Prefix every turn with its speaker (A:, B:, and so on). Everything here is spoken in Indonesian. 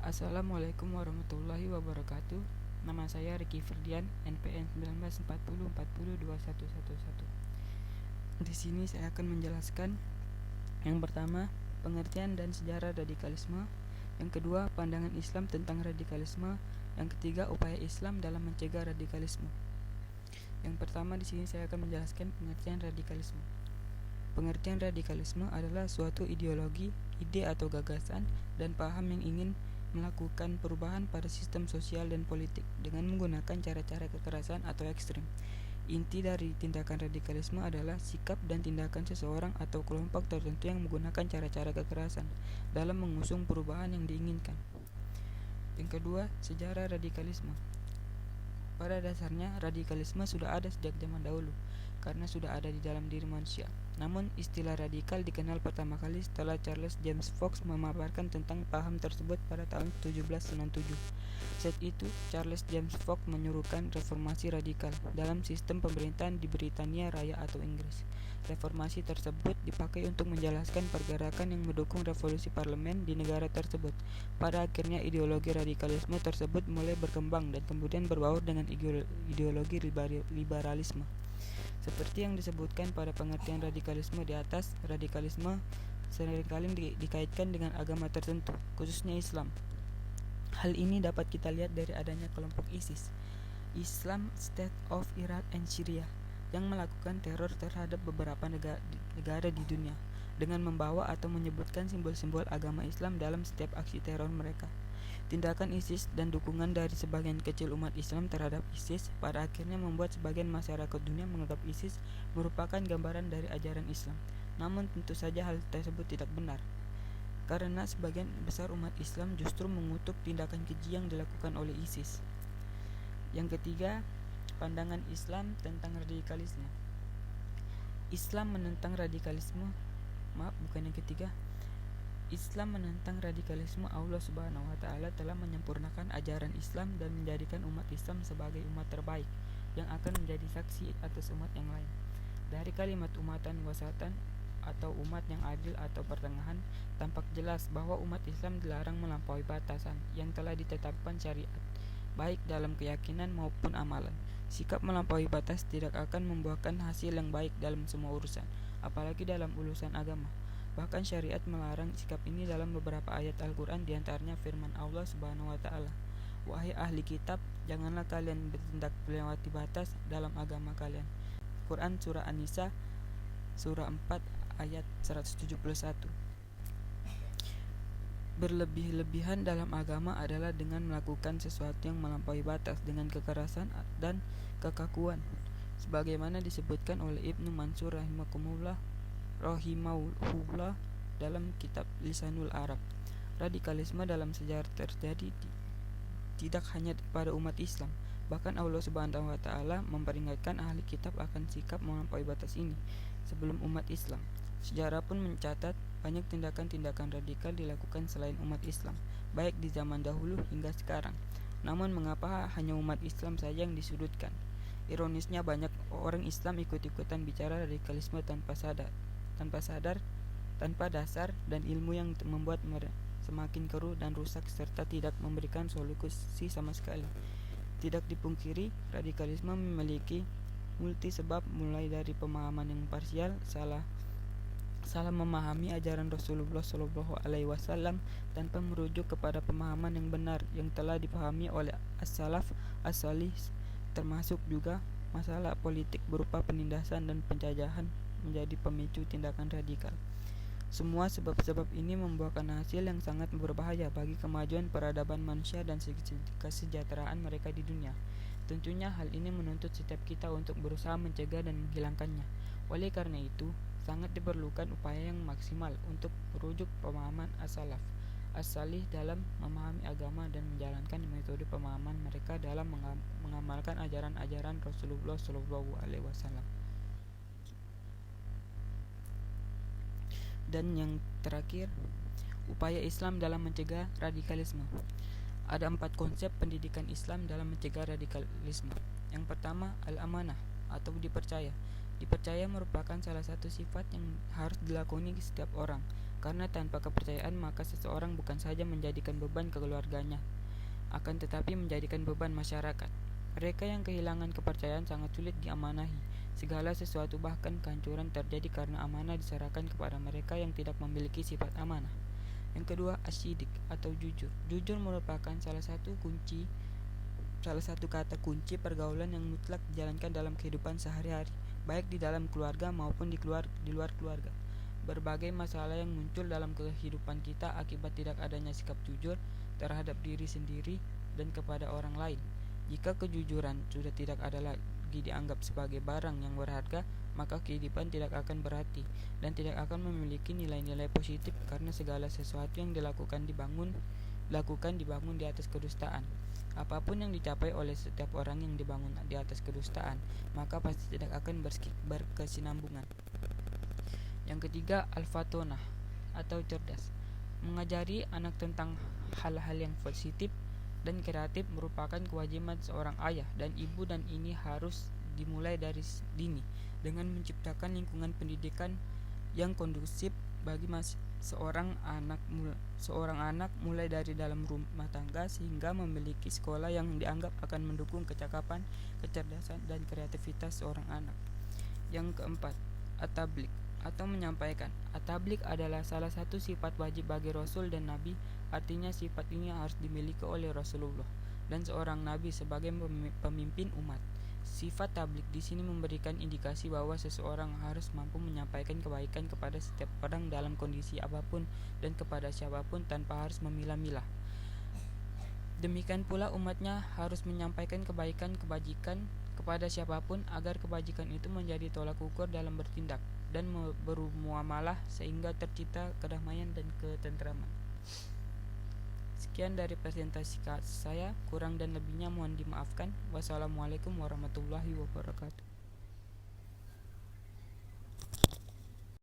A: Assalamualaikum warahmatullahi wabarakatuh. Nama saya Ricky Ferdian, NPM 1940402111. Di sini saya akan menjelaskan yang pertama, pengertian dan sejarah radikalisme. Yang kedua, pandangan Islam tentang radikalisme. Yang ketiga, upaya Islam dalam mencegah radikalisme. Yang pertama di sini saya akan menjelaskan pengertian radikalisme. Pengertian radikalisme adalah suatu ideologi, ide atau gagasan dan paham yang ingin melakukan perubahan pada sistem sosial dan politik dengan menggunakan cara-cara kekerasan atau ekstrem. Inti dari tindakan radikalisme adalah sikap dan tindakan seseorang atau kelompok tertentu yang menggunakan cara-cara kekerasan dalam mengusung perubahan yang diinginkan. Yang kedua, sejarah radikalisme. Pada dasarnya, radikalisme sudah ada sejak zaman dahulu karena sudah ada di dalam diri manusia. Namun, istilah radikal dikenal pertama kali setelah Charles James Fox memaparkan tentang paham tersebut pada tahun 1797. Saat itu, Charles James Fox menyuruhkan reformasi radikal dalam sistem pemerintahan di Britania Raya atau Inggris. Reformasi tersebut dipakai untuk menjelaskan pergerakan yang mendukung revolusi parlemen di negara tersebut. Pada akhirnya, ideologi radikalisme tersebut mulai berkembang dan kemudian berbaur dengan ideologi liberalisme. Seperti yang disebutkan pada pengertian radikalisme di atas, radikalisme seringkali dikaitkan dengan agama tertentu, khususnya Islam. Hal ini dapat kita lihat dari adanya kelompok ISIS, Islam State of Iraq and Syria, yang melakukan teror terhadap beberapa negara di dunia dengan membawa atau menyebutkan simbol-simbol agama Islam dalam setiap aksi teror mereka. Tindakan ISIS dan dukungan dari sebagian kecil umat Islam terhadap ISIS pada akhirnya membuat sebagian masyarakat dunia menganggap ISIS merupakan gambaran dari ajaran Islam. Namun tentu saja hal tersebut tidak benar, karena sebagian besar umat Islam justru mengutuk tindakan keji yang dilakukan oleh ISIS. Yang ketiga, pandangan Islam tentang radikalisme. Islam menentang radikalisme. Islam menentang radikalisme. Allah Subhanahu wa taala telah menyempurnakan ajaran Islam dan menjadikan umat Islam sebagai umat terbaik yang akan menjadi saksi atas umat yang lain. Dari kalimat umatan wasatan atau umat yang adil atau pertengahan, tampak jelas bahwa umat Islam dilarang melampaui batasan yang telah ditetapkan syariat, baik dalam keyakinan maupun amalan. Sikap melampaui batas tidak akan membuahkan hasil yang baik dalam semua urusan, apalagi dalam urusan agama. Bahkan syariat melarang sikap ini dalam beberapa ayat Al-Quran, diantaranya firman Allah Subhanahu wa ta'ala, "Wahai ahli kitab, janganlah kalian bertindak melewati batas dalam agama kalian." Quran Surah An-Nisa Surah 4 ayat 171. Berlebih-lebihan dalam agama adalah dengan melakukan sesuatu yang melampaui batas dengan kekerasan dan kekakuan, sebagaimana disebutkan oleh Ibnu Mansur rahimahullah dalam kitab Lisanul Arab. Radikalisme dalam sejarah terjadi tidak hanya pada umat Islam, bahkan Allah Subhanahu wa taala memperingatkan ahli kitab akan sikap melampaui batas ini sebelum umat Islam. Sejarah pun mencatat banyak tindakan-tindakan radikal dilakukan selain umat Islam, baik di zaman dahulu hingga sekarang. Namun mengapa hanya umat Islam saja yang disudutkan? Ironisnya, banyak orang Islam ikut-ikutan bicara radikalisme tanpa dasar dan ilmu yang membuat semakin keruh dan rusak serta tidak memberikan solusi sama sekali. Tidak dipungkiri, radikalisme memiliki multi sebab, mulai dari pemahaman yang parsial, salah memahami ajaran Rasulullah SAW tanpa merujuk kepada pemahaman yang benar yang telah dipahami oleh as-salaf as-salih, termasuk juga masalah politik berupa penindasan dan penjajahan menjadi pemicu tindakan radikal. Semua sebab-sebab ini membuahkan hasil yang sangat berbahaya bagi kemajuan peradaban manusia dan kesejahteraan mereka di dunia. Tentunya hal ini menuntut setiap kita untuk berusaha mencegah dan menghilangkannya. Oleh karena itu, sangat diperlukan upaya yang maksimal untuk merujuk pemahaman as-salaf as-salih dalam memahami agama dan menjalankan metode pemahaman mereka dalam mengamalkan ajaran-ajaran Rasulullah SAW. Dan yang terakhir, upaya Islam dalam mencegah radikalisme. Ada 4 konsep pendidikan Islam dalam mencegah radikalisme. Yang pertama, al-amanah atau dipercaya. Dipercaya merupakan salah satu sifat yang harus dilakoni setiap orang. karena tanpa kepercayaan maka seseorang bukan saja menjadikan beban ke keluarganya, akan tetapi menjadikan beban masyarakat. Mereka yang kehilangan kepercayaan sangat sulit diamanahi. Segala sesuatu bahkan kehancuran terjadi karena amanah diserahkan kepada mereka yang tidak memiliki sifat amanah. Yang kedua, asyidik atau jujur. Jujur merupakan salah satu kata kunci pergaulan yang mutlak dijalankan dalam kehidupan sehari-hari, baik di dalam keluarga maupun di luar keluarga. Berbagai masalah yang muncul dalam kehidupan kita akibat tidak adanya sikap jujur terhadap diri sendiri dan kepada orang lain. Jika kejujuran sudah tidak ada lagi dianggap sebagai barang yang berharga, maka kehidupan tidak akan berarti dan tidak akan memiliki nilai-nilai positif, karena segala sesuatu yang dilakukan dibangun di atas kedustaan. Apapun yang dicapai oleh setiap orang yang dibangun di atas kedustaan, maka pasti tidak akan berkesinambungan. Yang ketiga, al-fatonah atau cerdas. Mengajari anak tentang hal-hal yang positif dan kreatif merupakan kewajiban seorang ayah dan ibu, dan ini harus dimulai dari dini dengan menciptakan lingkungan pendidikan yang kondusif bagi seorang anak mulai dari dalam rumah tangga sehingga memiliki sekolah yang dianggap akan mendukung kecakapan, kecerdasan, dan kreativitas seorang anak. Yang keempat, at-tabligh atau menyampaikan. At-tabligh adalah salah satu sifat wajib bagi Rasul dan Nabi, artinya sifat ini harus dimiliki oleh Rasulullah dan seorang Nabi sebagai pemimpin umat. Sifat tabligh di sini memberikan indikasi bahwa seseorang harus mampu menyampaikan kebaikan kepada setiap orang dalam kondisi apapun dan kepada siapapun tanpa harus memilah-milah. Demikian pula umatnya harus menyampaikan kebajikan kepada siapapun agar kebajikan itu menjadi tolak ukur dalam bertindak dan bermuamalah sehingga tercipta kedamaian dan ketentraman. Sekian dari presentasi saya, kurang dan lebihnya mohon dimaafkan. Wassalamualaikum warahmatullahi wabarakatuh.